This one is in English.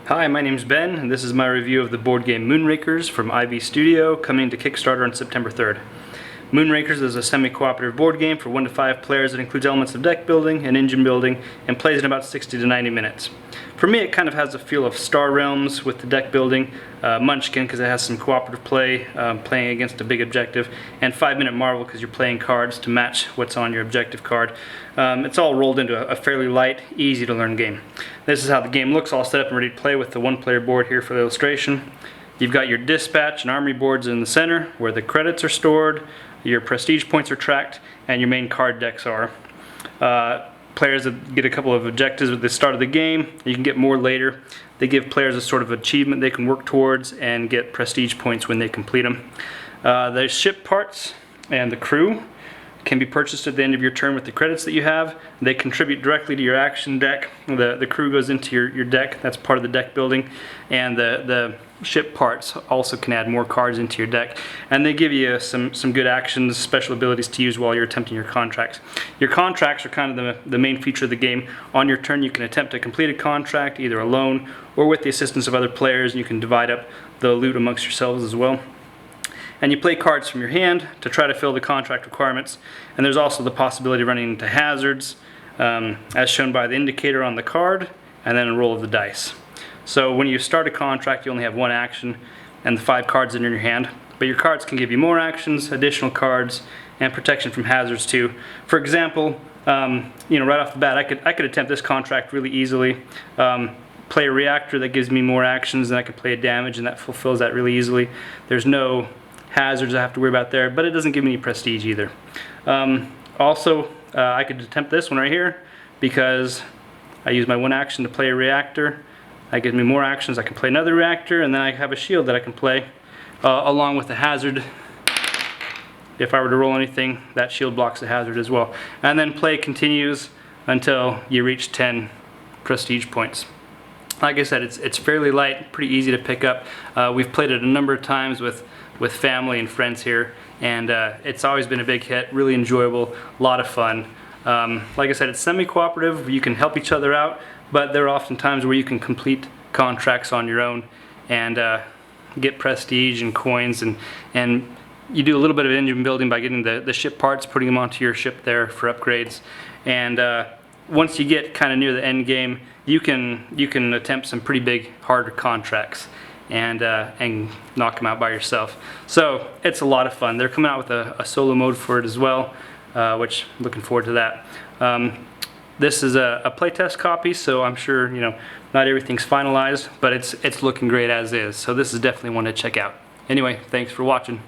Hi, my name's Ben, and this is my review of the board game Moonrakers from IB Studio, coming to Kickstarter on September 3rd. Moonrakers is a semi-cooperative board game for 1 to 5 players that includes elements of deck building and engine building and plays in about 60 to 90 minutes. For me, it kind of has a feel of Star Realms with the deck building, Munchkin because it has some cooperative play, playing against a big objective, and 5-Minute Marvel because you're playing cards to match what's on your objective card. It's all rolled into a fairly light, easy to learn game. This is how the game looks, all set up and ready to play with the 1-player board here for the illustration. You've got your dispatch and armory boards in the center where the credits are stored, your prestige points are tracked, and your main card decks are. Players get a couple of objectives at the start of the game. You can get more later. They give players a sort of achievement they can work towards and get prestige points when they complete them. The ship parts and the crew can be purchased at the end of your turn with the credits that you have. They contribute directly to your action deck. The crew goes into your deck. That's part of the deck building. And the ship parts also can add more cards into your deck. And they give you some good actions, special abilities to use while you're attempting your contracts. Your contracts are kind of the main feature of the game. On your turn, you can attempt to complete a contract either alone or with the assistance of other players, and you can divide up the loot amongst yourselves as well. And you play cards from your hand to try to fill the contract requirements. And there's also the possibility of running into hazards, as shown by the indicator on the card, and then a roll of the dice. So when you start a contract, you only have one action, and the 5 cards that are in your hand. But your cards can give you more actions, additional cards, and protection from hazards too. For example, right off the bat, I could attempt this contract really easily. Play a reactor that gives me more actions, and I could play a damage, and that fulfills that really easily. There's no hazards I have to worry about there, but it doesn't give me any prestige either. I could attempt this one right here because I use my 1 action to play a reactor. That gives me more actions. I can play another reactor, and then I have a shield that I can play along with the hazard. If I were to roll anything, that shield blocks the hazard as well. And then play continues until you reach 10 prestige points. Like I said, it's fairly light, pretty easy to pick up. We've played it a number of times with family and friends here, and it's always been a big hit, really enjoyable, a lot of fun. Like I said, it's semi-cooperative. You can help each other out, but there are often times where you can complete contracts on your own and get prestige and coins, and you do a little bit of engine building by getting the ship parts, putting them onto your ship there for upgrades. And once you get kind of near the end game, you can attempt some pretty big, hard contracts and knock them out by yourself. So it's a lot of fun. They're coming out with a solo mode for it as well, which I'm looking forward to that. This is a playtest copy, so I'm sure not everything's finalized, but it's looking great as is. So this is definitely one to check out. Anyway, thanks for watching.